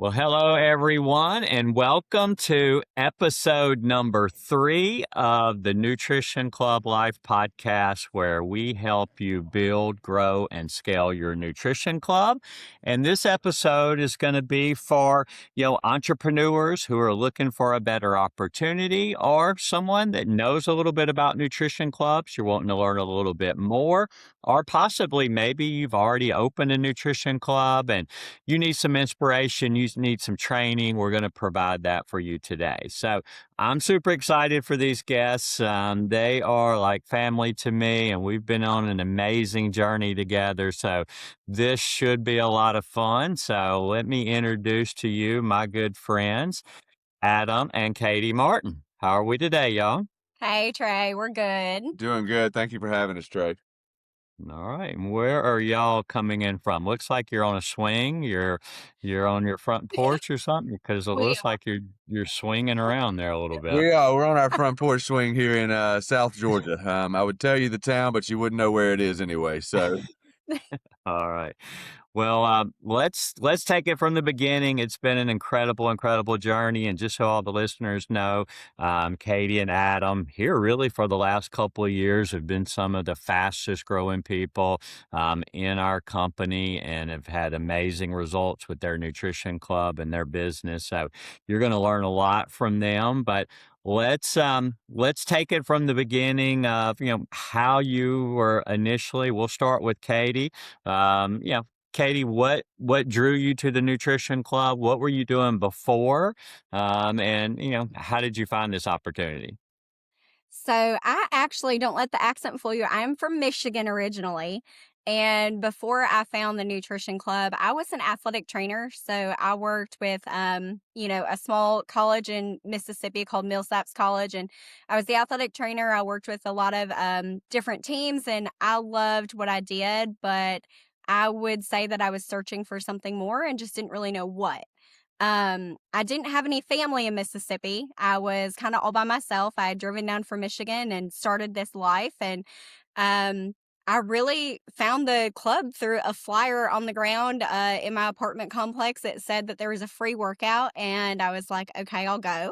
Well, hello, everyone, and welcome to episode number 3 of the Nutrition Club Life podcast, where we help you build, grow, and scale your nutrition club. And this episode is going to be for, entrepreneurs who are looking for a better opportunity, or someone that knows a little bit about nutrition clubs. You're wanting to learn a little bit more, or possibly maybe you've already opened a nutrition club and you need some inspiration, you need some training. We're going to provide that for you today. So I'm super excited for these guests. They are like family to me, and we've been on an amazing journey together. So this should be a lot of fun. So let me introduce to you my good friends, Adam and Katie Martin. How are we today, y'all? Hey, Trey, we're good. Doing good. Thank you for having us, Trey. All right. And where are y'all coming in from? Looks like you're on a swing. You're on your front porch or something, because it We looks like you're swinging around there a little bit. We're on our front porch swing here in South Georgia. I would tell you the town, but you wouldn't know where it is anyway. So All right. Well, let's take it from the beginning. It's been an incredible journey, and just so all the listeners know, Katie and Adam here really for the last couple of years have been some of the fastest growing people in our company, and have had amazing results with their nutrition club and their business. So you're going to learn a lot from them, but let's take it from the beginning of how you were initially. We'll start with Katie. Katie, what drew you to the nutrition club? What were you doing before? And how did you find this opportunity? So I actually don't let the accent fool you. I am from Michigan originally. And before I found the nutrition club, I was an athletic trainer. So I worked with, a small college in Mississippi called Millsaps College. And I was the athletic trainer. I worked with a lot of different teams, and I loved what I did. But I would say that I was searching for something more and just didn't really know what. I didn't have any family in Mississippi. I was kind of all by myself. I had driven down from Michigan and started this life. And um, I really found the club through a flyer on the ground in my apartment complex that said that there was a free workout. And I was like, okay, I'll go.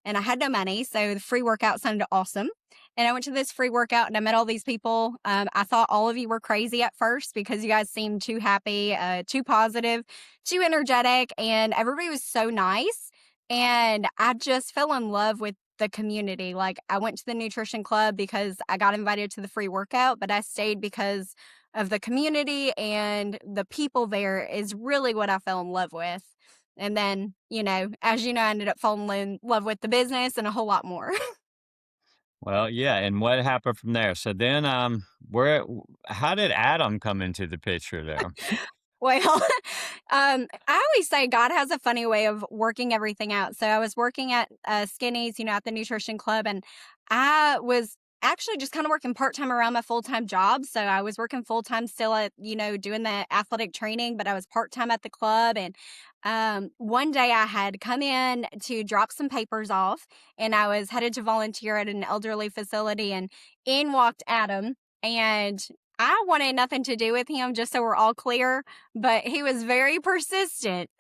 And I had no money. So the free workout sounded awesome. And I went to this free workout and I met all these people. I thought all of you were crazy at first because you guys seemed too happy, too positive, too energetic, and everybody was so nice. And I just fell in love with the community. Like, I went to the nutrition club because I got invited to the free workout, but I stayed because of the community, and the people there is really what I fell in love with. And then, as you know, I ended up falling in love with the business and a whole lot more. Well, yeah, and what happened from there? So then, how did Adam come into the picture there? Well, I always say God has a funny way of working everything out. So I was working at Skinny's, at the nutrition club, and I was actually just kind of working part-time around my full-time job. So I was working full-time still at, doing the athletic training, but I was part-time at the club. And one day I had come in to drop some papers off, and I was headed to volunteer at an elderly facility, and in walked Adam. And I wanted nothing to do with him, just so we're all clear, but he was very persistent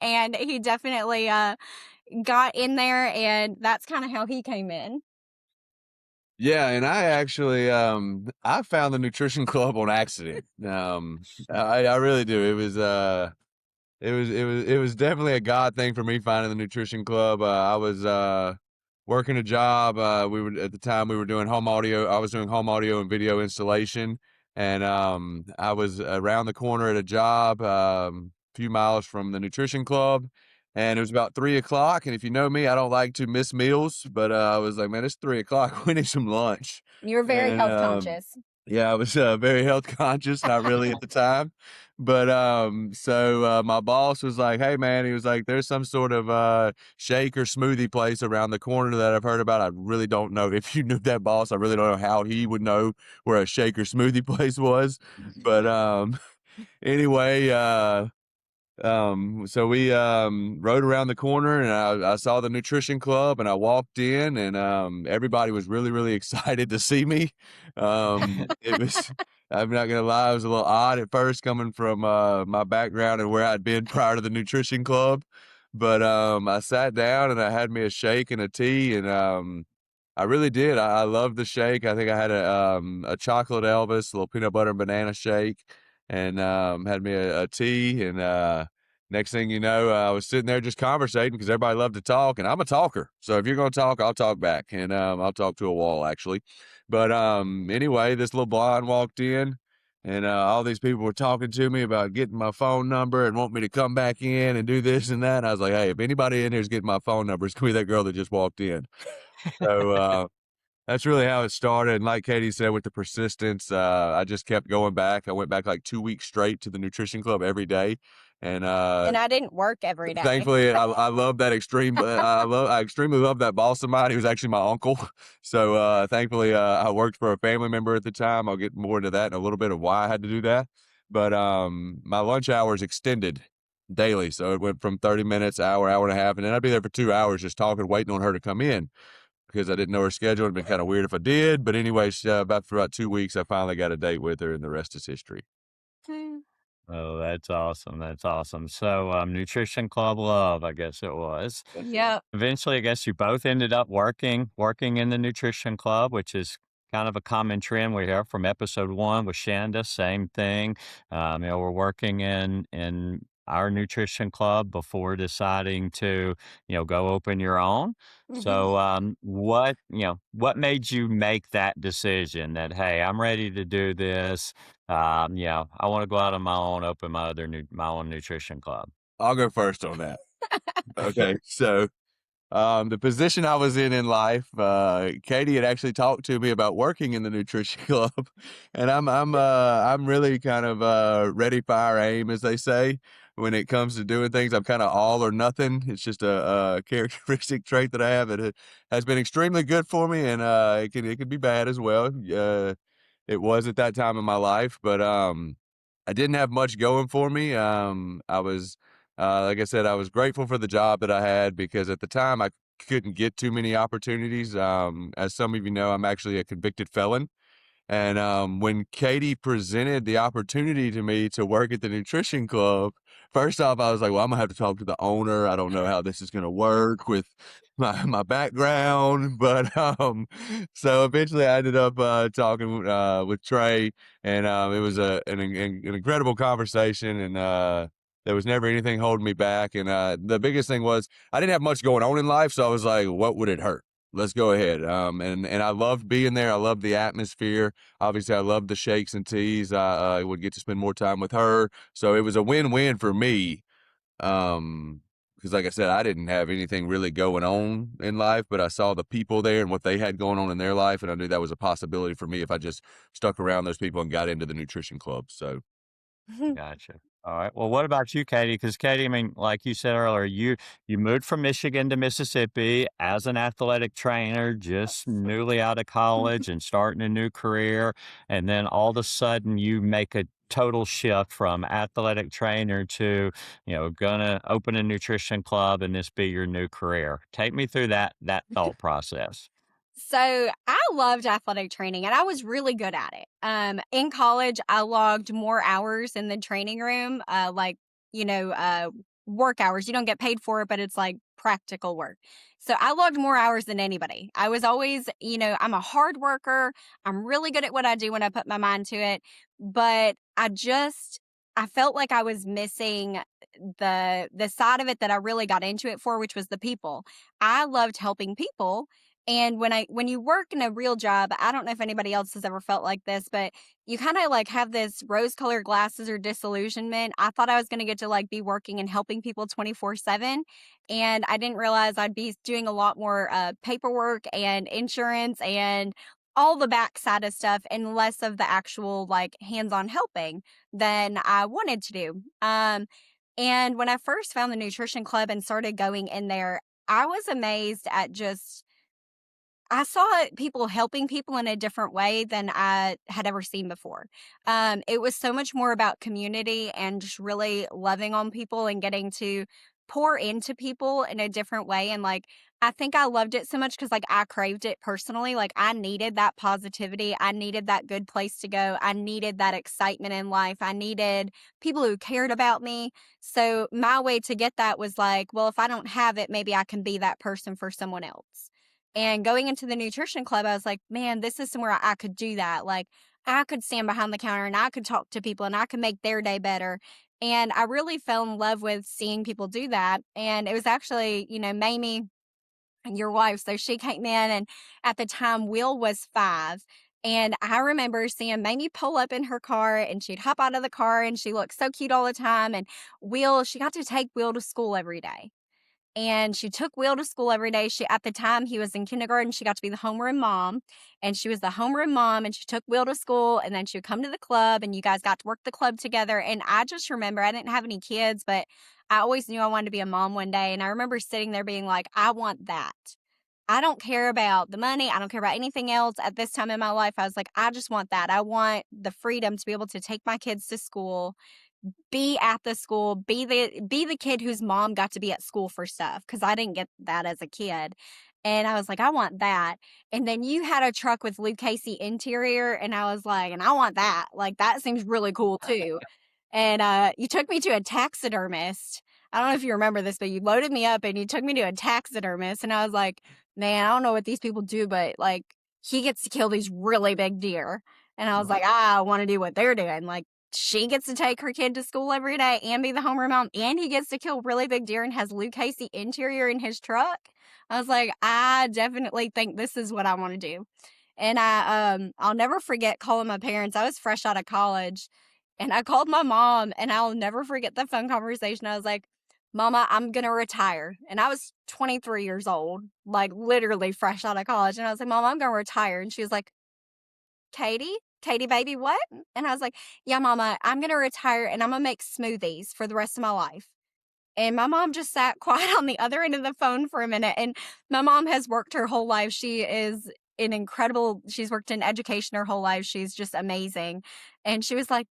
and he definitely got in there, and that's kind of how he came in. yeah, and I actually I found the nutrition club on accident. I really do. It was definitely a God thing for me finding the nutrition club. I was working a job. We were at the time we were doing home audio. I was doing home audio and video installation, and I was around the corner at a job, a few miles from the nutrition club, and it was about 3 o'clock. And if you know me, I don't like to miss meals, but I was like, man, it's 3 o'clock. We need some lunch. You're very And health conscious. yeah, I was very health conscious, not really at the time. But so my boss was like, hey, man, he was like, there's some sort of shake or smoothie place around the corner that I've heard about. I really don't know if you knew that, boss. I really don't know how he would know where a shake or smoothie place was. But anyway, so we rode around the corner, and I saw the nutrition club, and I walked in, and everybody was really excited to see me. It was I'm not gonna lie, it was a little odd at first coming from my background and where I'd been prior to the nutrition club. But I sat down and I had me a shake and a tea, and I really did. I loved the shake. I think I had a chocolate Elvis, a little peanut butter and banana shake, and had me a tea. And next thing you know, I was sitting there just conversating because everybody loved to talk, and I'm a talker. So if you're gonna talk, I'll talk back, and I'll talk to a wall actually. But anyway, this little blonde walked in, and all these people were talking to me about getting my phone number and want me to come back in and do this and that. And I was like, hey, if anybody in here is getting my phone number, it's gonna be that girl that just walked in. So that's really how it started. And like Katie said, with the persistence, I just kept going back. I went back like 2 weeks straight to the nutrition club every day, and And I didn't work every day. thankfully, I love that extreme. I extremely love that boss of mine. He was actually my uncle. So thankfully, I worked for a family member at the time. I'll get more into that in a little bit of why I had to do that. But my lunch hours extended daily, so it went from 30 minutes, hour, hour and a half, and then I'd be there for 2 hours just talking, waiting on her to come in because I didn't know her schedule. It'd been kind of weird if I did. But anyways, for about 2 weeks, I finally got a date with her, and the rest is history. Hmm. Oh, that's awesome. That's awesome. So, Nutrition Club Love, I guess it was. Yep. Eventually, I guess you both ended up working in the nutrition club, which is kind of a common trend we hear from episode one with Shanda. Same thing. We're working in our nutrition club before deciding to, go open your own. Mhm. So, what made you make that decision that, hey, I'm ready to do this? I want to go out on my own, open my own nutrition club. I'll go first on that. Okay, so the position I was in life, Katie had actually talked to me about working in the nutrition club, and I'm really kind of ready, fire, aim, as they say. When it comes to doing things, I'm kind of all or nothing. It's just a characteristic trait that I have. Has been extremely good for me, and it can be bad as well. It was at that time in my life, but I didn't have much going for me. I was like I said, I was grateful for the job that I had because at the time I couldn't get too many opportunities. As some of you know, I'm actually a convicted felon. And when Katie presented the opportunity to me to work at the nutrition club, first off, I was like, well, I'm gonna have to talk to the owner. I don't know how this is gonna work with my background. But so eventually I ended up talking with Trey, and it was an incredible conversation, and there was never anything holding me back. And the biggest thing was I didn't have much going on in life, so I was like, what would it hurt? Let's go ahead. And I loved being there. I loved the atmosphere. Obviously, I loved the shakes and teas. I would get to spend more time with her. So it was a win-win for me. Because like I said, I didn't have anything really going on in life, but I saw the people there and what they had going on in their life, and I knew that was a possibility for me if I just stuck around those people and got into the nutrition club. So Gotcha. All right. Well, what about you, Katie? Because Katie, I mean, like you said earlier, you moved from Michigan to Mississippi as an athletic trainer, just newly out of college and starting a new career, and then all of a sudden you make a total shift from athletic trainer to, gonna open a nutrition club and this be your new career. Take me through that thought process. So I loved athletic training and I was really good at it. In college, I logged more hours in the training room, work hours. You don't get paid for it, but it's like practical work. So I logged more hours than anybody. I was always, I'm a hard worker. I'm really good at what I do when I put my mind to it. But I felt like I was missing the side of it that I really got into it for, which was the people. I loved helping people, and when you work in a real job, I don't know if anybody else has ever felt like this, but you kind of like have this rose-colored glasses or disillusionment. I thought I was going to get to like be working and helping people 24/7, and I didn't realize I'd be doing a lot more paperwork and insurance and all the backside of stuff and less of the actual like hands-on helping than I wanted to do. And when I first found the nutrition club and started going in there, I was amazed at just I saw people helping people in a different way than I had ever seen before. It was so much more about community and just really loving on people and getting to pour into people in a different way. And like, I think I loved it so much because like I craved it personally. Like I needed that positivity. I needed that good place to go. I needed that excitement in life. I needed people who cared about me. So my way to get that was like, well, if I don't have it, maybe I can be that person for someone else. And going into the nutrition club, I was like, man, this is somewhere I could do that. Like I could stand behind the counter and I could talk to people and I could make their day better. And I really fell in love with seeing people do that. And it was actually, Mamie, your wife. So she came in, and at the time, Will was 5. And I remember seeing Mamie pull up in her car, and she'd hop out of the car, and she looked so cute all the time. And she got to take Will to school every day. And she took Will to school every day. At the time, he was in kindergarten. She got to be the homeroom mom, and she was the homeroom mom. And she took Will to school, and then she would come to the club, and you guys got to work the club together. And I just remember, I didn't have any kids, but I always knew I wanted to be a mom one day. And I remember sitting there being like, I want that. I don't care about the money. I don't care about anything else at this time in my life. I was like, I just want that. I want the freedom to be able to take my kids to school, be at the school, be the kid whose mom got to be at school for stuff, because I didn't get that as a kid. And I was like, I want that. And then you had a truck with Luke Casey interior, and I was like, and I want that. Like, that seems really cool too. And you took me to a taxidermist. I don't know if you remember this, but you loaded me up and you took me to a taxidermist. And I was like, man, I don't know what these people do, but like, he gets to kill these really big deer. And I was like, I want to do what they're doing. Like, she gets to take her kid to school every day and be the homeroom mom, and he gets to kill really big deer and has Luke Casey interior in his truck. I was like, I definitely think this is what I want to do. And I'll never forget calling my parents. I was fresh out of college, and I called my mom, and I'll never forget the phone conversation. I was like, Mama, I'm going to retire. And I was 23 years old, like literally fresh out of college. And I was like, Mom, I'm going to retire. And she was like, Katie, baby, what? And I was like, yeah, Mama, I'm going to retire, and I'm going to make smoothies for the rest of my life. And my mom just sat quiet on the other end of the phone for a minute. And my mom has worked her whole life. She's worked in education her whole life. She's just amazing. And she was like,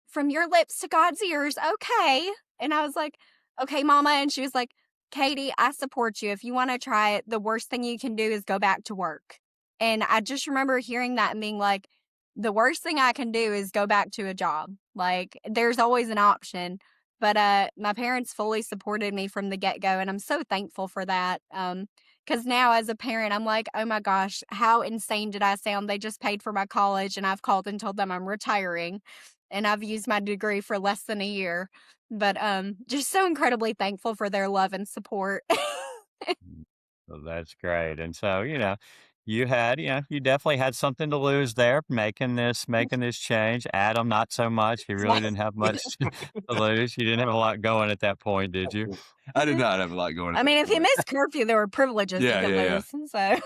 from your lips to God's ears, okay. And I was like, okay, Mama. And she was like, Katie, I support you. If you want to try it, the worst thing you can do is go back to work. And I just remember hearing that and being like, the worst thing I can do is go back to a job. Like, there's always an option. But my parents fully supported me from the get-go, and I'm so thankful for that. Because now as a parent, I'm like, oh my gosh, how insane did I sound? They just paid for my college, and I've called and told them I'm retiring, and I've used my degree for less than a year. But just so incredibly thankful for their love and support. So that's great. And so, you definitely had something to lose there making this change. Adam, not so much. He really didn't have much to lose. You didn't have a lot going at that point, did you? I did not have a lot going. I mean, if he missed curfew, there were privileges he could lose. So.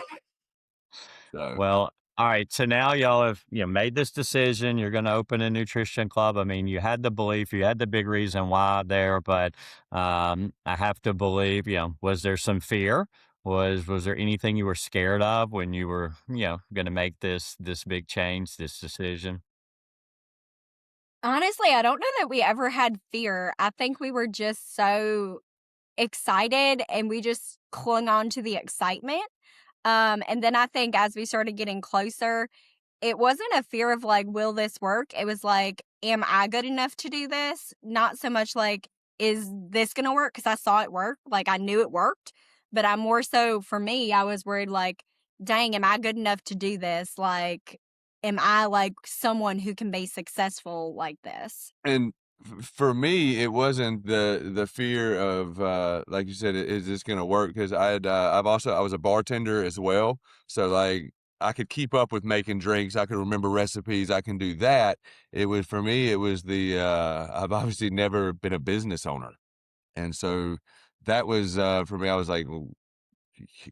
Well, all right. So now y'all have made this decision. You're going to open a nutrition club. I mean, you had the belief, you had the big reason why there, but I have to believe. Was there some fear? Was there anything you were scared of when you were going to make this big change, this decision? Honestly, I don't know that we ever had fear. I think we were just so excited, and we just clung on to the excitement. And then I think as we started getting closer, it wasn't a fear of like, will this work? It was like, am I good enough to do this? Not so much like, is this going to work? Because I saw it work. Like, I knew it worked. But I'm more so, for me, I was worried like, dang, am I good enough to do this? Like, am I like someone who can be successful like this? And for me, it wasn't the fear of like you said, is this gonna work? Because I was a bartender as well, so like I could keep up with making drinks. I could remember recipes. I can do that. It was for me. It was the I've obviously never been a business owner, and so that was for me. I was like, well,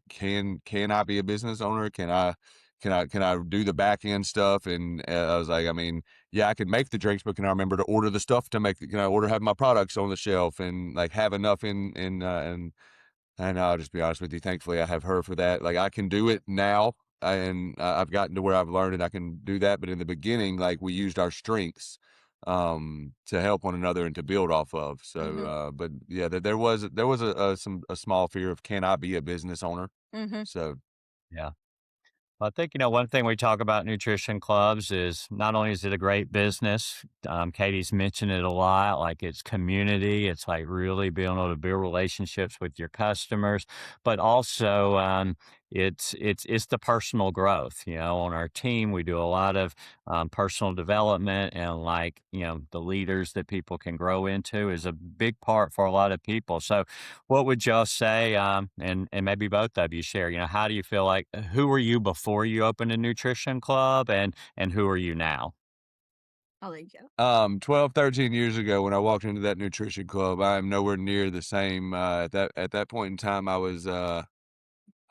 can I be a business owner? Can I do the back end stuff? And I was like, I mean, yeah, I can make the drinks, but can I remember to order the stuff to make? Can I have my products on the shelf and like have enough and I'll just be honest with you. Thankfully, I have her for that. Like I can do it now, and I've gotten to where I've learned and I can do that. But in the beginning, like we used our strengths to help one another and to build off of. So, Mhm. but yeah, there was a small fear of, can I be a business owner? Mhm. So Yeah. I think, one thing we talk about nutrition clubs is not only is it a great business, Katie's mentioned it a lot, like it's community, it's like really being able to build relationships with your customers, but also it's the personal growth. On our team, we do a lot of personal development, and like the leaders that people can grow into is a big part for a lot of people. So what would y'all say, and maybe both of you share, how do you feel like who were you before you opened a nutrition club, and who are you now? I'll let you go. 12, 13 years ago when I walked into that nutrition club, I am nowhere near the same. At that point in time, I was I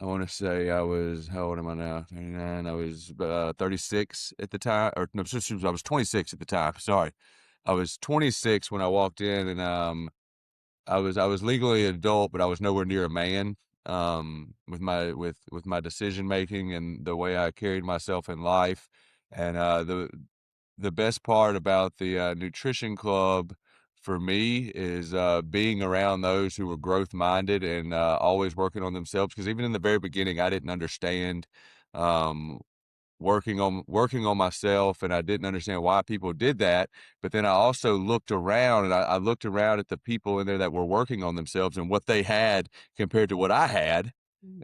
want to say I was, how old am I now? 39. I was 36 at the time, or no, I was 26 at the time. Sorry, I was 26 when I walked in, and I was legally an adult, but I was nowhere near a man. With my decision making and the way I carried myself in life, and the best part about the nutrition club for me is being around those who were growth minded and always working on themselves. Because even in the very beginning, I didn't understand um, working on myself, and I didn't understand why people did that. But then I also looked around, and I looked around at the people in there that were working on themselves and what they had compared to what I had.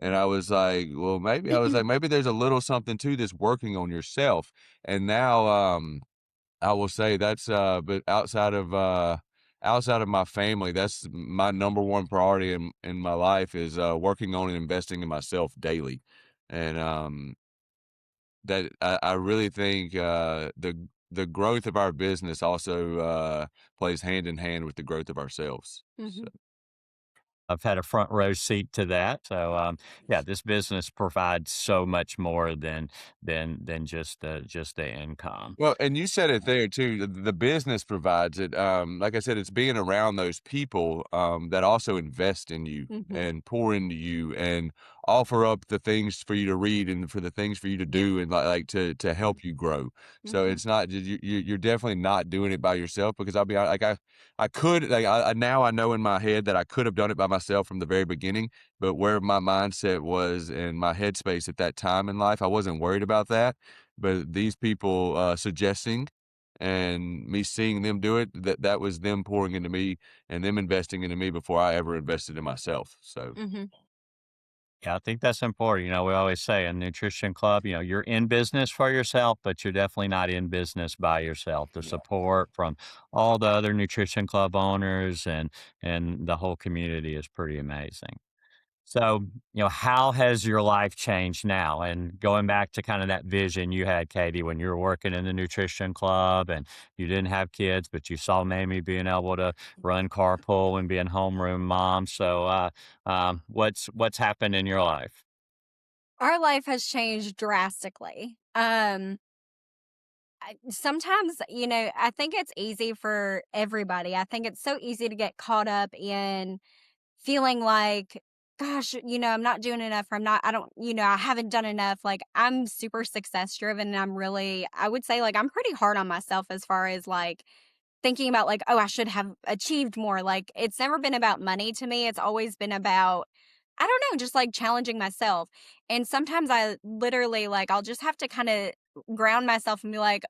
And I was like, well, maybe there's a little something to this working on yourself. And now, I will say that's, but outside of my family, that's my number one priority in my life is, working on and investing in myself daily. And, that I really think, the growth of our business also, plays hand in hand with the growth of ourselves. So Mhm. I've had a front row seat to that. So, yeah, this business provides so much more than just the income. well, and you said it there too. The business provides it. Like I said, it's being around those people that also invest in you Mhm. and pour into you and offer up the things for you to read and for the things for you to do and like to help you grow. So Mhm. it's not you're definitely not doing it by yourself, because I'll be honest, like I could, like now I know in my head that I could have done it by myself from the very beginning, but where my mindset was and my headspace at that time in life, I wasn't worried about that. But these people, suggesting and me seeing them do it, that was them pouring into me and them investing into me before I ever invested in myself. So Mhm. Yeah, I think that's important. We always say in nutrition club, you're in business for yourself, but you're definitely not in business by yourself. The yeah. support from all the other nutrition club owners and the whole community is pretty amazing. So, how has your life changed now? And going back to kind of that vision you had, Katie, when you were working in the nutrition club and you didn't have kids, but you saw Mamie being able to run carpool and being homeroom mom. So, what's happened in your life? Our life has changed drastically. Sometimes, I think it's easy for everybody. I think it's so easy to get caught up in feeling like, gosh, I'm not doing enough, or I don't, I haven't done enough. Like, I'm super success driven, and I would say, like, I'm pretty hard on myself as far as like thinking about, like, oh, I should have achieved more. Like, it's never been about money to me. It's always been about, I don't know, just like challenging myself. And sometimes I literally, like, I'll just have to kind of ground myself and be like,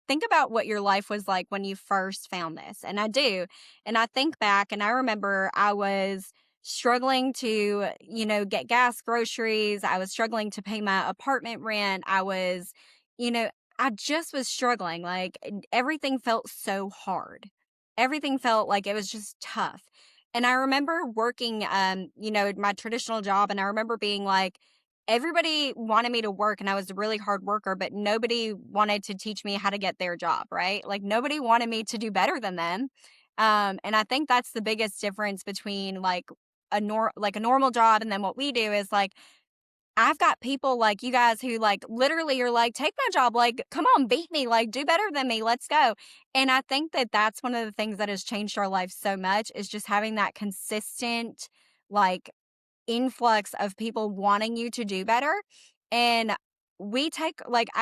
think about what your life was like when you first found this. And I do. And I think back, and I remember I was struggling to, get gas, groceries. I was struggling to pay my apartment rent. You know, I just was struggling. Like, everything felt so hard. Everything felt like it was just tough. And I remember working, my traditional job, and I remember being like, everybody wanted me to work, and I was a really hard worker, but nobody wanted to teach me how to get their job, right? Like, nobody wanted me to do better than them. And I think that's the biggest difference between like a normal job and then what we do is like, I've got people like you guys who like literally are like, take my job, like, come on, beat me, like, do better than me, let's go. And I think that that's one of the things that has changed our life so much is just having that consistent, like, influx of people wanting you to do better. And I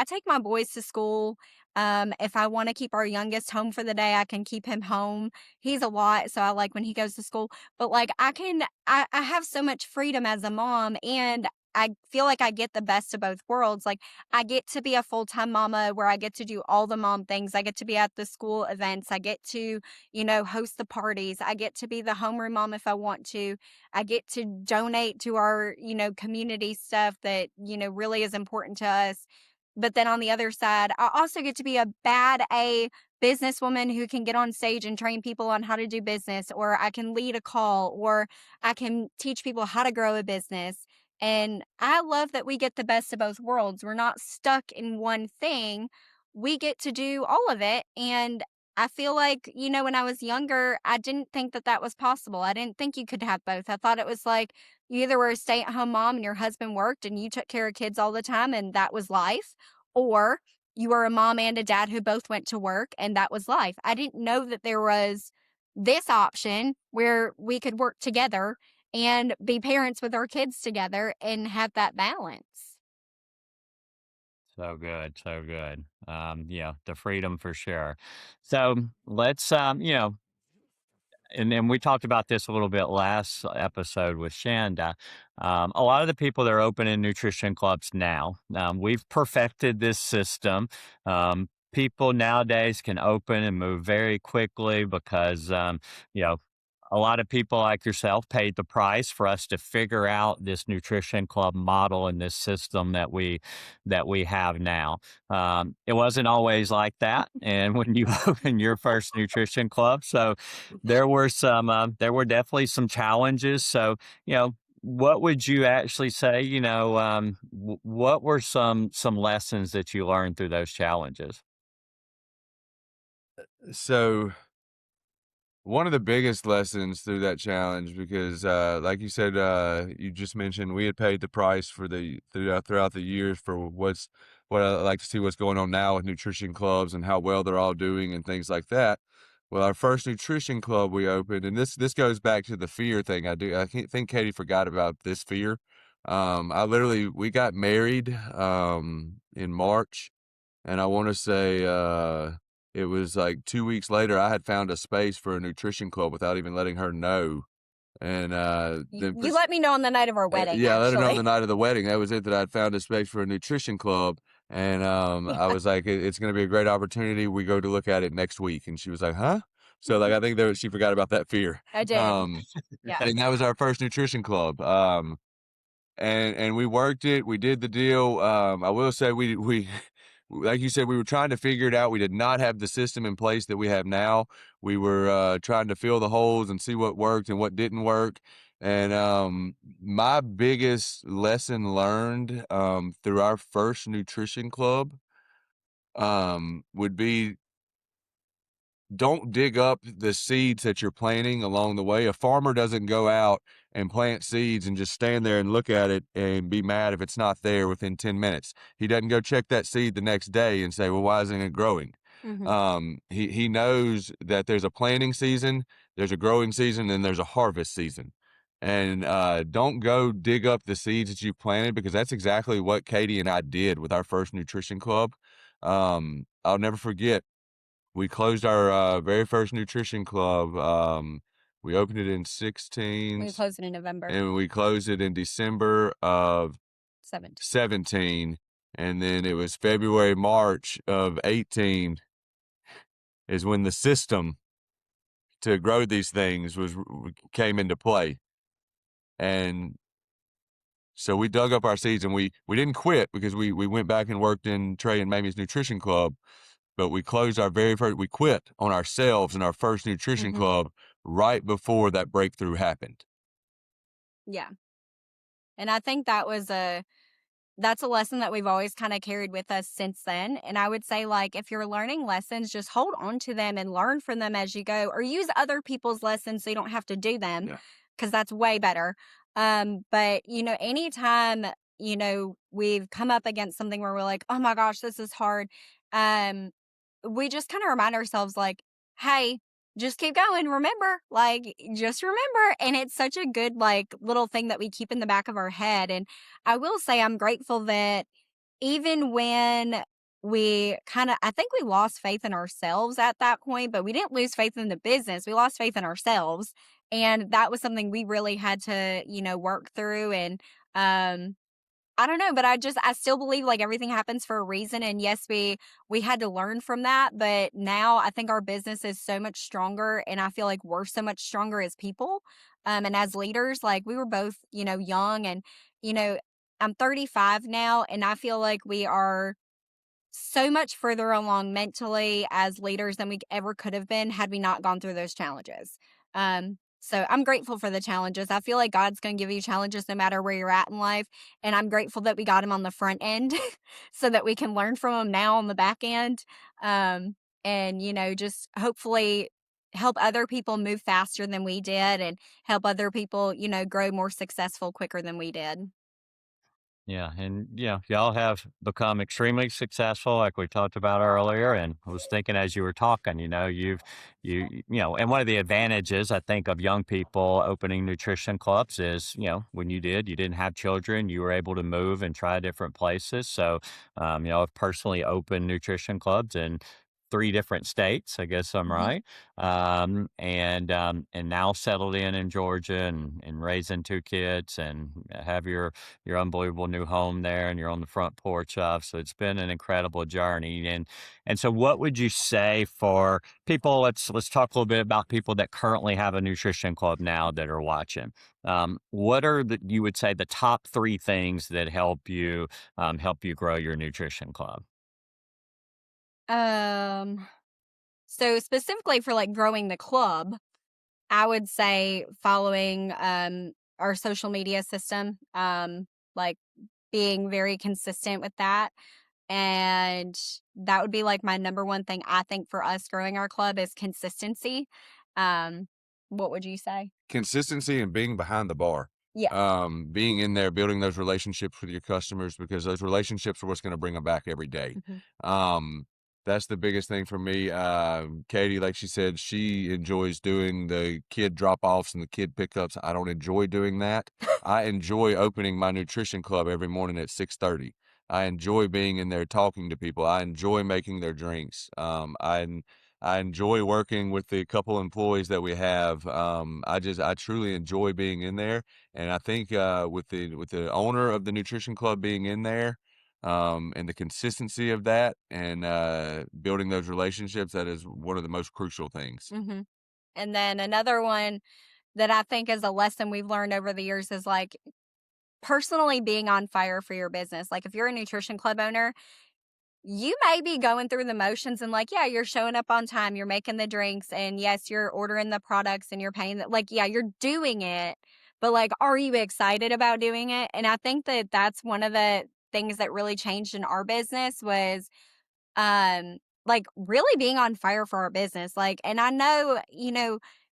take my boys to school. If I want to keep our youngest home for the day, I can keep him home. He's a lot, so I like when he goes to school. But like I have so much freedom as a mom, and I feel like I get the best of both worlds. Like I get to be a full-time mama where I get to do all the mom things. I get to be at the school events. I get to, host the parties. I get to be the homeroom mom if I want to. I get to donate to our, community stuff that, really is important to us. But then on the other side, I also get to be a bad A businesswoman who can get on stage and train people on how to do business, or I can lead a call, or I can teach people how to grow a business. And I love that we get the best of both worlds. We're not stuck in one thing. We get to do all of it. And I feel like, when I was younger, I didn't think that that was possible. I didn't think you could have both. I thought it was like you either were a stay at home mom and your husband worked and you took care of kids all the time and that was life, or you were a mom and a dad who both went to work and that was life. I didn't know that there was this option where we could work together and be parents with our kids together and have that balance. So good, so good. Yeah, the freedom for sure. So let's, and then we talked about this a little bit last episode with Shanda. A lot of the people that are opening nutrition clubs now, we've perfected this system. People nowadays can open and move very quickly because, you know, a lot of people like yourself paid the price for us to figure out this nutrition club model and this system that we have now. It wasn't always like that, and when you opened your first nutrition club, so there were definitely some challenges. So, what would you actually say? What were some lessons that you learned through those challenges? So one of the biggest lessons through that challenge, because like you said, you just mentioned we had paid the price for the throughout the years for what I like to see what's going on now with nutrition clubs and how well they're all doing and things like that. Well, our first nutrition club we opened, and this goes back to the fear thing. I think Katie forgot about this fear. We got married in March, and I want to say it was like 2 weeks later, I had found a space for a nutrition club without even letting her know. And then You let me know on the night of our wedding, yeah, I let her know on actually. the night of the wedding. That was it, that I'd found a space for a nutrition club. And I was like, it's going to be a great opportunity. We go to look at it next week. And she was like, huh? So like, I think she forgot about that fear. I did. Yeah. And that was our first nutrition club. And we worked it. We did the deal. I will say we like you said, we were trying to figure it out. We did not have the system in place that we have now. We were trying to fill the holes and see what worked and what didn't work. And my biggest lesson learned through our first nutrition club would be, don't dig up the seeds that you're planting along the way. A farmer doesn't go out and plant seeds and just stand there and look at it and be mad if it's not there within 10 minutes. He doesn't go check that seed the next day and say, well, why isn't it growing? He knows that there's a planting season, there's a growing season, and there's a harvest season. And don't go dig up the seeds that you planted, because that's exactly what Katie and I did with our first nutrition club. I'll never forget, we closed our very first nutrition club. We opened it in 16, We closed it in November and we closed it in December of 7th. 17. And then it was February, March of 18 is when the system to grow these things came into play. And so we dug up our seeds, and we didn't quit, because we went back and worked in Trey and Mamie's nutrition club. But we closed we quit on ourselves in our first nutrition club right before that breakthrough happened. Yeah. And I think that's a lesson that we've always kind of carried with us since then. And I would say, like, if you're learning lessons, just hold on to them and learn from them as you go, or use other people's lessons so you don't have to do them, because that's way better. But, anytime, we've come up against something where we're like, oh my gosh, this is hard. We just kind of remind ourselves, like, hey, just keep going. Remember, like, just remember. And it's such a good, like, little thing that we keep in the back of our head. And I will say I'm grateful that even when I think we lost faith in ourselves at that point, but we didn't lose faith in the business. We lost faith in ourselves. And that was something we really had to, work through. And, I don't know, but I still believe like everything happens for a reason. And yes, we had to learn from that. But now I think our business is so much stronger. And I feel like we're so much stronger as people. And as leaders, like we were both, young and, you know, I'm 35 now, and I feel like we are so much further along mentally as leaders than we ever could have been had we not gone through those challenges. So I'm grateful for the challenges. I feel like God's going to give you challenges no matter where you're at in life. And I'm grateful that we got him on the front end so that we can learn from him now on the back end. And, just hopefully help other people move faster than we did and help other people, grow more successful quicker than we did. Yeah, and y'all have become extremely successful, like we talked about earlier. And I was thinking as you were talking, and one of the advantages I think of young people opening nutrition clubs is, when you didn't have children, you were able to move and try different places. So, I've personally opened nutrition clubs in 3 different states. I guess I'm Mhm. right. And now settled in Georgia and raising 2 kids and have your unbelievable new home there and you're on the front porch of. So it's been an incredible journey. And so what would you say for people? Let's talk a little bit about people that currently have a nutrition club now that are watching. What are you would say the top 3 things that help you grow your nutrition club? Um, so specifically for like growing the club, I would say following our social media system, like being very consistent with that. And that would be like my number one thing I think for us growing our club is consistency. Um, what would you say? Consistency and being behind the bar. Yeah. Being in there, building those relationships with your customers because those relationships are what's going to bring them back every day. Mhm. Um, that's the biggest thing for me. Katie, like she said, she enjoys doing the kid drop offs and the kid pickups. I don't enjoy doing that. I enjoy opening my nutrition club every morning at 6:30. I enjoy being in there talking to people. I enjoy making their drinks. I enjoy working with the couple employees that we have. I truly enjoy being in there, and I think with the owner of the nutrition club being in there, and the consistency of that, and building those relationships, that is one of the most crucial things. hmm And then another one that I think is a lesson we've learned over the years is like personally being on fire for your business. Like if you're a nutrition club owner, you may be going through the motions and like, yeah, you're showing up on time, you're making the drinks, and yes, you're ordering the products and you're paying the, like, yeah, you're doing it, but like, are you excited about doing it? And I think that that's one of the things that really changed in our business was like really being on fire for our business. Like, and I know,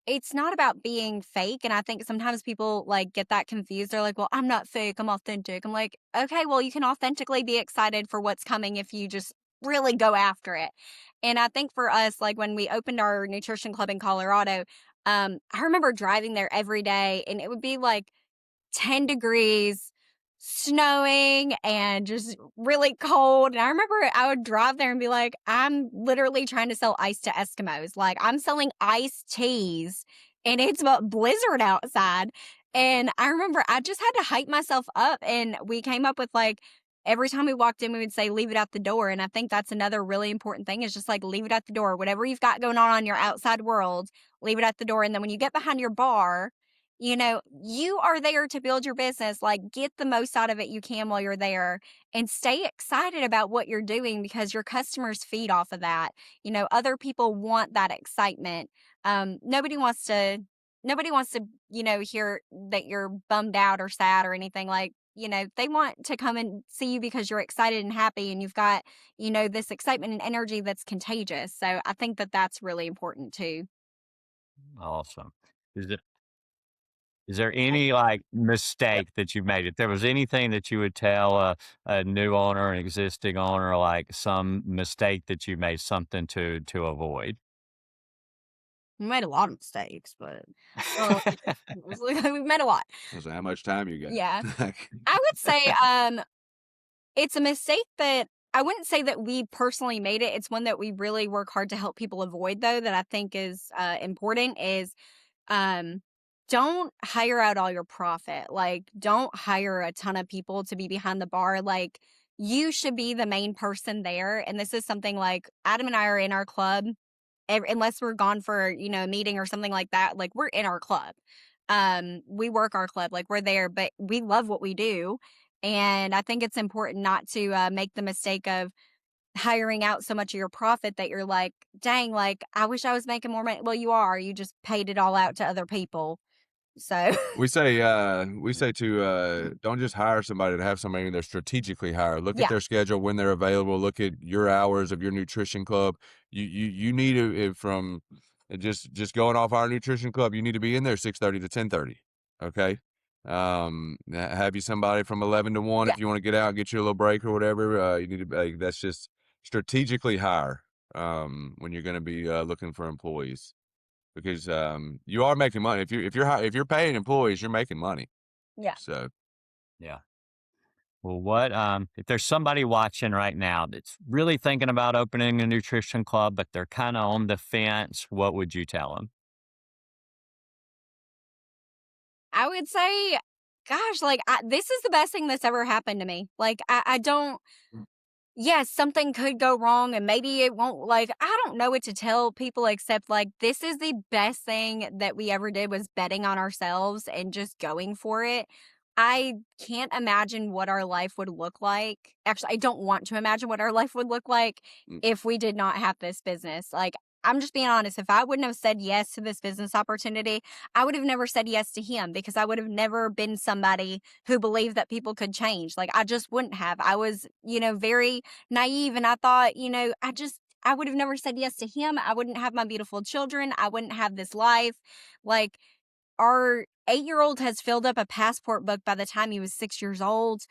it's not about being fake. And I think sometimes people like get that confused. They're like, well, I'm not fake, I'm authentic. I'm like, okay, well, you can authentically be excited for what's coming if you just really go after it. And I think for us, like when we opened our nutrition club in Colorado, I remember driving there every day and it would be like 10 degrees, snowing, and just really cold. And I remember I would drive there and be like, I'm literally trying to sell ice to Eskimos. Like, I'm selling iced teas and it's a blizzard outside. And I remember I just had to hype myself up. And we came up with like, every time we walked in, we would say, leave it at the door. And I think that's another really important thing is just like, leave it at the door. Whatever you've got going on your outside world, leave it at the door. And then when you get behind your bar, you are there to build your business. Like, get the most out of it you can while you're there and stay excited about what you're doing because your customers feed off of that. Other people want that excitement. Nobody wants to, hear that you're bummed out or sad or anything. Like, they want to come and see you because you're excited and happy and you've got, this excitement and energy that's contagious. So I think that that's really important too. Awesome. Is there any like mistake that you made? If there was anything that you would tell a new owner, an existing owner, like some mistake that you made, something to avoid? We made a lot of mistakes, but uh, we've made a lot. So how much time you Yeah. got? I would say it's a mistake that I wouldn't say that we personally made it. It's one that we really work hard to help people avoid, though, that I think is important is um, don't hire out all your profit. Like, don't hire a ton of people to be behind the bar. Like, you should be the main person there. And this is something like Adam and I are in our club, unless we're gone for, a meeting or something like that. Like, we're in our club. We work our club, like, we're there, but we love what we do. And I think it's important not to make the mistake of hiring out so much of your profit that you're like, dang, like, I wish I was making more money. Well, you are. You just paid it all out to other people. So, We say to don't just hire somebody to have somebody they're strategically hire. Look at yeah, their schedule when they're available. Look at your hours of your nutrition club. You need to from just going off our nutrition club. You need to be in there 6:30 to 10:30. Okay. Have you somebody from 11 to 1 yeah. if you want to get out and get you a little break or whatever. You need to that's just strategically hire when you're going to be looking for employees because you are making money. If you're paying employees, you're making money. Yeah. So Yeah. Well, what if there's somebody watching right now that's really thinking about opening a nutrition club, but they're kind of on the fence? What would you tell them? I would say, gosh, like, this is the best thing that's ever happened to me. Like, I don't, yes, something could go wrong and maybe it won't. Like, I don't know what to tell people except, like, this is the best thing that we ever did was betting on ourselves and just going for it. I can't imagine what our life would look like. Actually, I don't want to imagine what our life would look like mm, if we did not have this business. Like, I'm just being honest. If I wouldn't have said yes to this business opportunity, I would have never said yes to him because I would have never been somebody who believed that people could change. Like, I just wouldn't have. I was, very naive, and I thought, I would have never said yes to him. I wouldn't have my beautiful children. I wouldn't have this life. Like, our 8-year-old has filled up a passport book by the time he was 6 years old.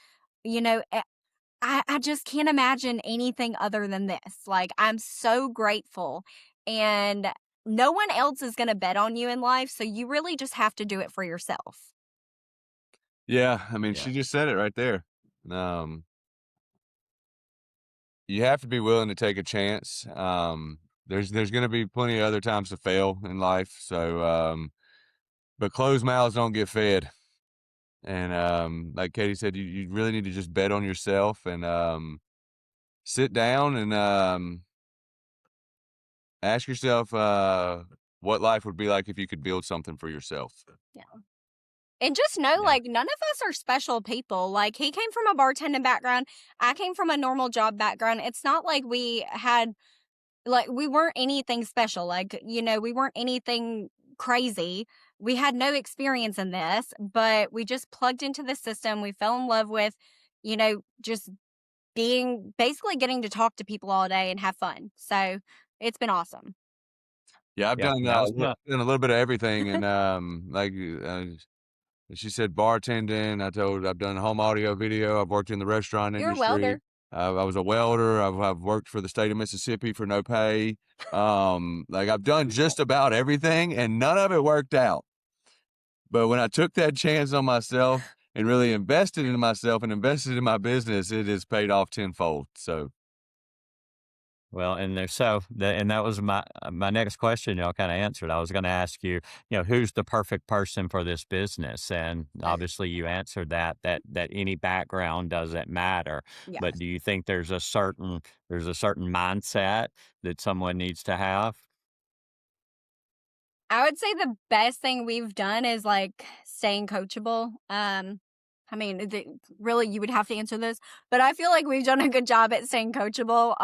I just can't imagine anything other than this. Like, I'm so grateful. And no one else is going to bet on you in life. So you really just have to do it for yourself. yeah, I mean, Yeah. she just said it right there. Um, you have to be willing to take a chance. There's going to be plenty of other times to fail in life. So, but closed mouths don't get fed. And like Katie said, you really need to just bet on yourself and sit down and ask yourself what life would be like if you could build something for yourself. Yeah. And just know, Yeah. like, none of us are special people. Like, he came from a bartending background. I came from a normal job background. It's not like we weren't anything special. Like, we weren't anything crazy. We had no experience in this, but we just plugged into the system. We fell in love with, just basically getting to talk to people all day and have fun. So it's been awesome. Yeah, I've Yeah. done That was done a little bit of everything, and like she said, bartending. I've done home audio video. I've worked in the restaurant You're a industry. welder. I was a welder. I've worked for the state of Mississippi for no pay. Like I've done just about everything, and none of it worked out. But when I took that chance on myself and really invested in myself and invested in my business, it has paid off tenfold. So well, and there, so and that was my next question. Y'all kind of answered. I was going to ask you, who's the perfect person for this business, and obviously you answered that any background doesn't matter. Yeah. But do you think there's a certain mindset that someone needs to have? I would say the best thing we've done is like staying coachable. I mean, really, you would have to answer this, but I feel like we've done a good job at staying coachable.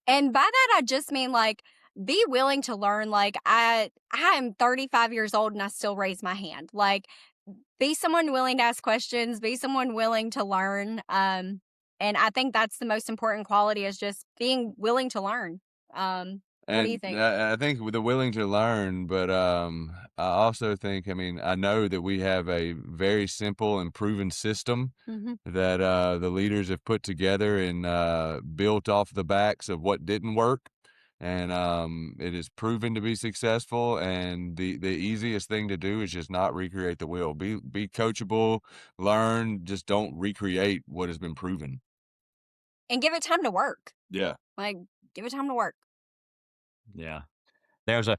And by that, I just mean like be willing to learn. Like I am 35 years old and I still raise my hand. Like be someone willing to ask questions, be someone willing to learn. And I think that's the most important quality is just being willing to learn. What do you and think? I think with the willing to learn, but I also think, I mean, I know that we have a very simple and proven system Hmm. that the leaders have put together and built off the backs of what didn't work. And it is proven to be successful. And the easiest thing to do is just not recreate the wheel. Be coachable, learn, just don't recreate what has been proven. and give it time to work. Yeah. Like, give it time to work. Yeah. There's a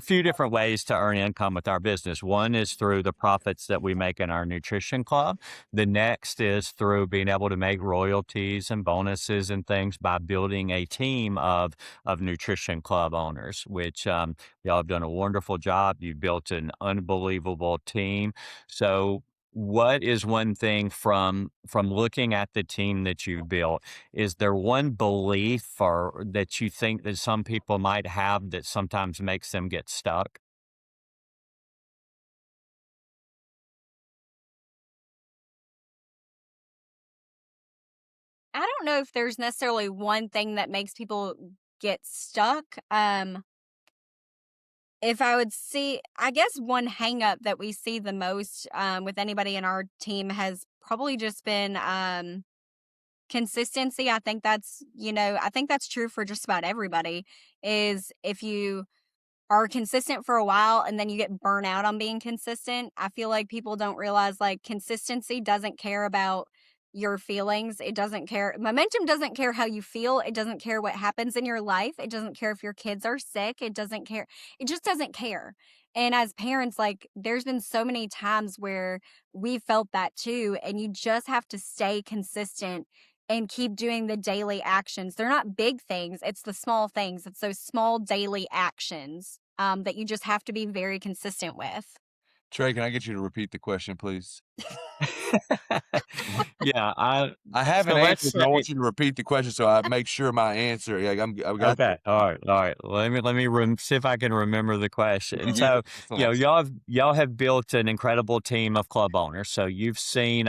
few different ways to earn income with our business. One is through the profits that we make in our nutrition club. The next is through being able to make royalties and bonuses and things by building a team of nutrition club owners, which y'all have done a wonderful job. You've built an unbelievable team. So what is one thing from looking at the team that you built? Is there one belief or that you think that some people might have that sometimes makes them get stuck? I don't know if there's necessarily one thing that makes people get stuck. If I would see, I guess one hang up that we see the most with anybody in our team has probably just been consistency. I think that's true for just about everybody. Is if you are consistent for a while and then you get burnt out on being consistent. I feel like people don't realize like consistency doesn't care about your feelings. It doesn't care. Momentum doesn't care how you feel. It doesn't care what happens in your life. It doesn't care if your kids are sick. It doesn't care. It just doesn't care. And as parents, like there's been so many times where we felt that too. And you just have to stay consistent and keep doing the daily actions. They're not big things, it's the small things. It's those small daily actions that you just have to be very consistent with. Trey, can I get you to repeat the question, please? Yeah, I have an so let's answer, but I say want you to repeat the question so I make sure my answer. Like I've got okay, all right. Let me see if I can remember the question. yeah, So, that's fine. y'all have built an incredible team of club owners. So you've seen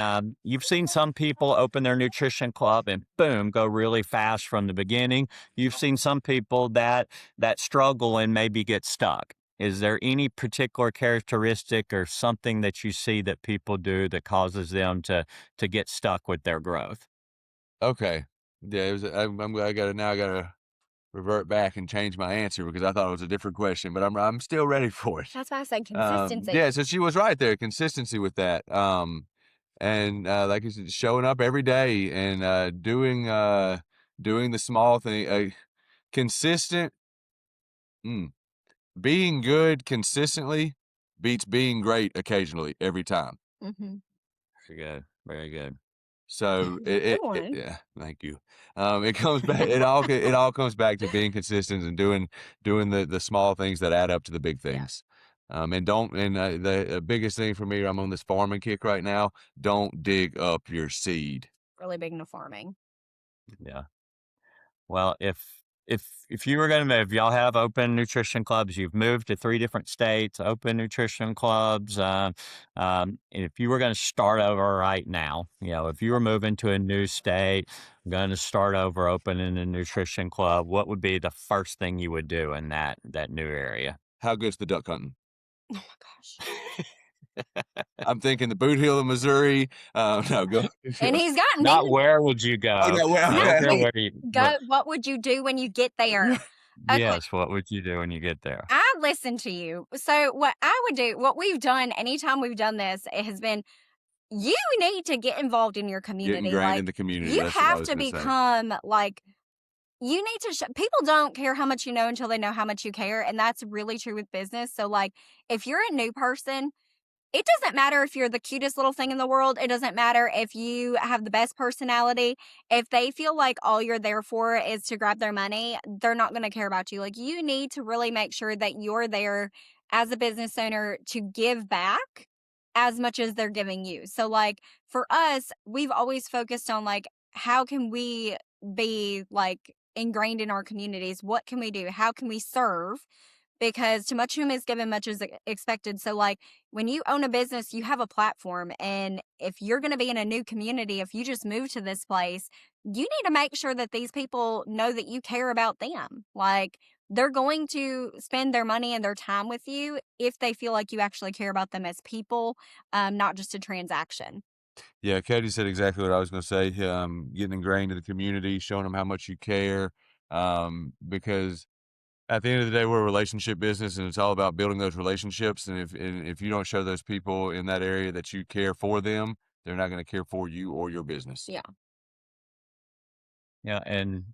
some people open their nutrition club and boom, go really fast from the beginning. You've seen some people that struggle and maybe get stuck. Is there any particular characteristic or something that you see that people do that causes them to get stuck with their growth? Okay. Yeah, it was. I gotta revert back and change my answer because I thought it was a different question, but I'm still ready for it. That's why I said consistency. Yeah, so she was right there, consistency with that. And like you said, showing up every day and doing the small thing, consistent. Mm, being good consistently beats being great occasionally every time. Mm-hmm. Very good. Very good. So Good one. yeah, thank you. It comes back. It all comes back to being consistent and doing the small things that add up to the big Yeah. things. And don't and the biggest thing for me, I'm on this farming kick right now. Don't dig up your seed. Really big into farming. Yeah. Well, if you were going to move, y'all have open nutrition clubs. You've moved to 3 different states, open nutrition clubs. If you were going to start over right now, if you were moving to a new state, going to start over, opening a nutrition club, what would be the first thing you would do in that new area? How good's the duck hunting? Oh my gosh. I'm thinking the Boot Hill of Missouri. No, go. And he's gotten me. Not where would you go? Oh, no, I don't care where you. Go. What would you do when you get there? Okay. Yes, what would you do when you get there? I listen to you. So what I would do, what we've done anytime we've done this, it has been you need to get involved in your Get community. ingrained Like in the community. you That's what I have was to gonna say. become like you need to people don't care how much you know until they know how much you care, and that's really true with business. So like if you're a new person, it doesn't matter if you're the cutest little thing in the world. It doesn't matter if you have the best personality. If they feel like all you're there for is to grab their money, they're not going to care about you. Like you need to really make sure that you're there as a business owner to give back as much as they're giving you. So like for us, we've always focused on like how can we be like ingrained in our communities? What can we do? How can we serve? Because to much whom is given, much is expected. So, like, when you own a business, you have a platform. And if you're going to be in a new community, if you just move to this place, you need to make sure that these people know that you care about them. Like, they're going to spend their money and their time with you if they feel like you actually care about them as people, not just a transaction. Yeah, Katie said exactly what I was going to say. Getting ingrained in the community, showing them how much you care. Because at the end of the day, we're a relationship business, and it's all about building those relationships. And if you don't show those people in that area that you care for them, they're not going to care for you or your business. Yeah. Yeah, and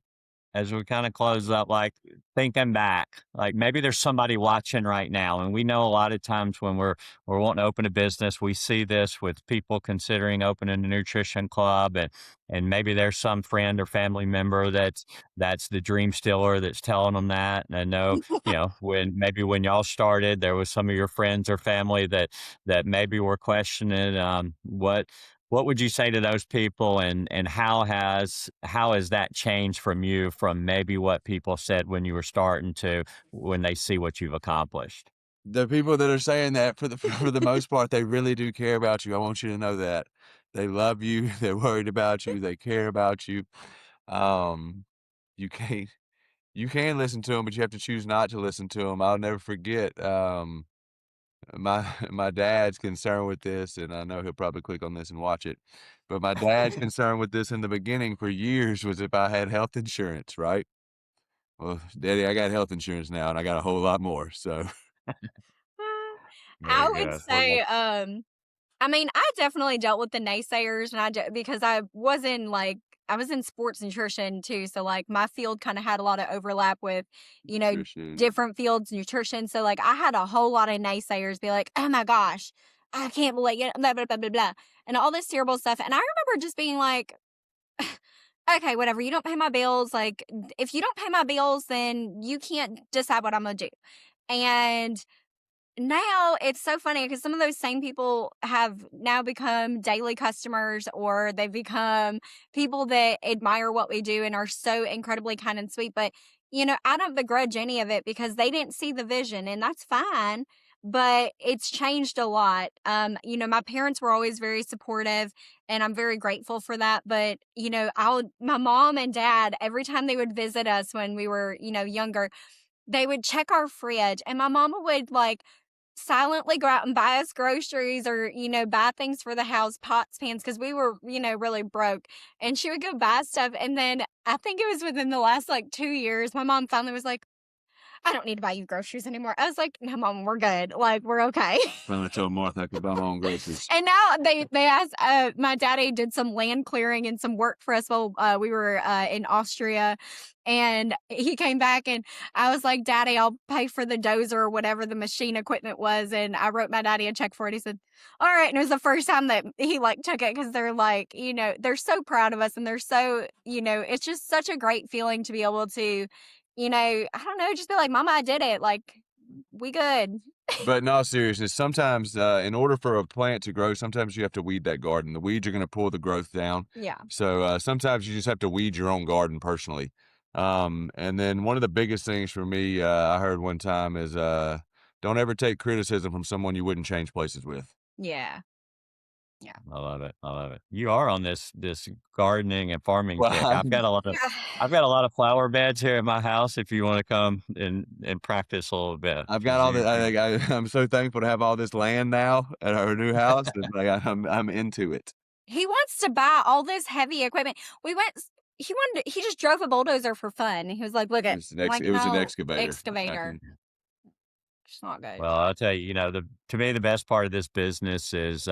as we kind of close up, like thinking back, like maybe there's somebody watching right now, and we know a lot of times when we're wanting to open a business, we see this with people considering opening a nutrition club, and maybe there's some friend or family member that's the dream stiller that's telling them that. And I know, when y'all started, there was some of your friends or family that maybe were questioning what would you say to those people, and how has that changed from you from maybe what people said when you were starting to when they see what you've accomplished? The people that are saying that for the for the most part, they really do care about you. I want you to know that. They love you, they're worried about you, they care about you. Um, you can't you can listen to them, but you have to choose not to listen to them. I'll never forget, my my dad's concern with this, and I know he'll probably click on this and watch it, but my dad's concern with this in the beginning for years was if I had health insurance, right? Well, daddy, I got health insurance now, and I got a whole lot more, so There I you would go. say, I mean, I definitely dealt with the naysayers, and because I was in sports nutrition too, so like my field kind of had a lot of overlap with, you know, nutrition. different fields, nutrition. So like I had a whole lot of naysayers be like, "Oh my gosh, I can't believe blah blah blah blah blah," and all this terrible stuff. And I remember just being like, "Okay, whatever. You don't pay my bills. Like, if you don't pay my bills, then you can't decide what I'm gonna do." And now it's so funny because some of those same people have now become daily customers, or they've become people that admire what we do and are so incredibly kind and sweet. But, I don't begrudge any of it because they didn't see the vision, and that's fine. But it's changed a lot. My parents were always very supportive, and I'm very grateful for that. But, my mom and dad, every time they would visit us when we were, younger, they would check our fridge, and my mama would like silently go out and buy us groceries, or, buy things for the house, pots, pans, because we were, really broke. And she would go buy stuff. And then I think it was within the last like 2 years, my mom finally was like, "I don't need to buy you groceries anymore." I was like, "No, mom, we're good. Like, we're okay." Finally told Martha I could buy my own groceries. And now they asked, my daddy did some land clearing and some work for us while we were in Austria, and he came back, and I was like, "Daddy, I'll pay for the dozer or whatever the machine equipment was," and I wrote my daddy a check for it. He said, "All right," and it was the first time that he like took it because they're like, they're so proud of us, and they're so, it's just such a great feeling to be able to, I don't know, just be like, "Mama, I did it. Like, we good." But in all seriousness, sometimes, in order for a plant to grow, sometimes you have to weed that garden. The weeds are gonna pull the growth down. Yeah. So, sometimes you just have to weed your own garden personally. And then one of the biggest things for me, I heard one time is, don't ever take criticism from someone you wouldn't change places with. Yeah. Yeah. I love it. I love it. You are on this gardening and farming Well, kick. I've got a lot of flower beds here at my house if you want to come and practice a little bit. I've got 'Cause all the you you I'm so thankful to have all this land now at our new house, and, like, I'm into it. He wants to buy all this heavy equipment. He just drove a bulldozer for fun. He was like, "Look at," I'm like, It was an "No, excavator. I excavator. can It's not good." Well, I'll tell you, to me, the best part of this business is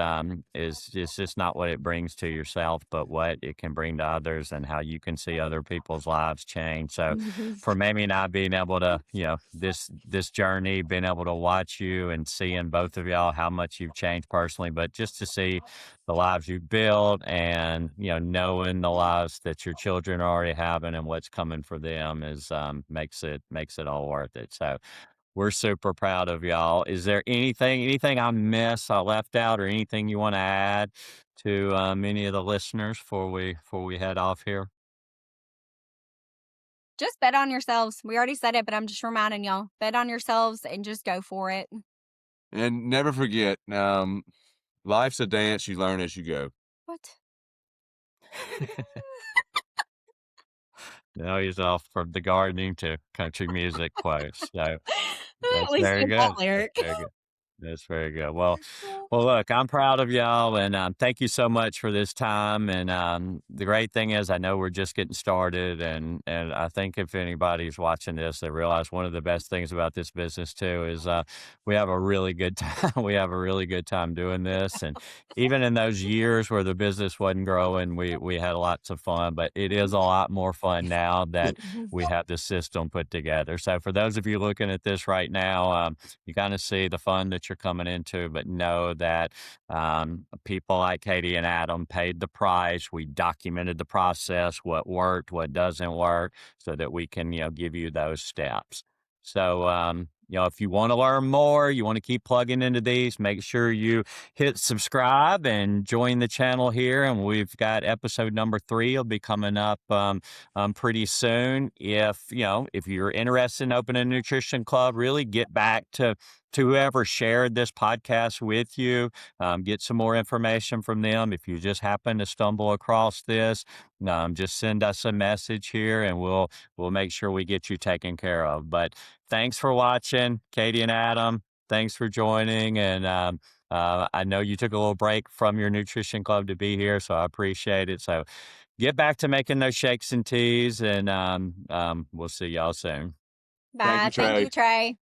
it's just not what it brings to yourself, but what it can bring to others and how you can see other people's lives change. So, for Mamie and I being able to, this journey, being able to watch you and seeing both of y'all how much you've changed personally, but just to see the lives you've built and knowing the lives that your children are already having and what's coming for them is makes it all worth it. So we're super proud of y'all. Is there anything I missed, I left out, or anything you want to add to any of the listeners before we head off here? Just bet on yourselves. We already said it, but I'm just reminding y'all, bet on yourselves and just go for it. and never forget, life's a dance, you learn as you go. What? Now he's off from the gardening to country music quotes. So At that's least very get that good. That's lyric. very good. That's very good. Well, Well, look, I'm proud of y'all, and thank you so much for this time. And the great thing is, I know we're just getting started, and I think if anybody's watching this, they realize one of the best things about this business too is we have a really good time. We have a really good time doing this, and even in those years where the business wasn't growing, we had lots of fun. But it is a lot more fun now that we have this system put together. So for those of you looking at this right now, you kind of see the fun that you're coming into, but know that people like Katie and Adam paid the price. We documented the process, what worked, what doesn't work, so that we can, give you those steps. So, if you want to learn more, you want to keep plugging into these, make sure you hit subscribe and join the channel here. And we've got episode number 3 will be coming up pretty soon. If you're interested in opening a nutrition club, really get back to whoever shared this podcast with you. Get some more information from them. If you just happen to stumble across this, just send us a message here, and we'll make sure we get you taken care of. But thanks for watching, Katie and Adam. Thanks for joining, and I know you took a little break from your nutrition club to be here, so I appreciate it. So get back to making those shakes and teas, and we'll see y'all soon. Bye. Trey. Thank you, Trey.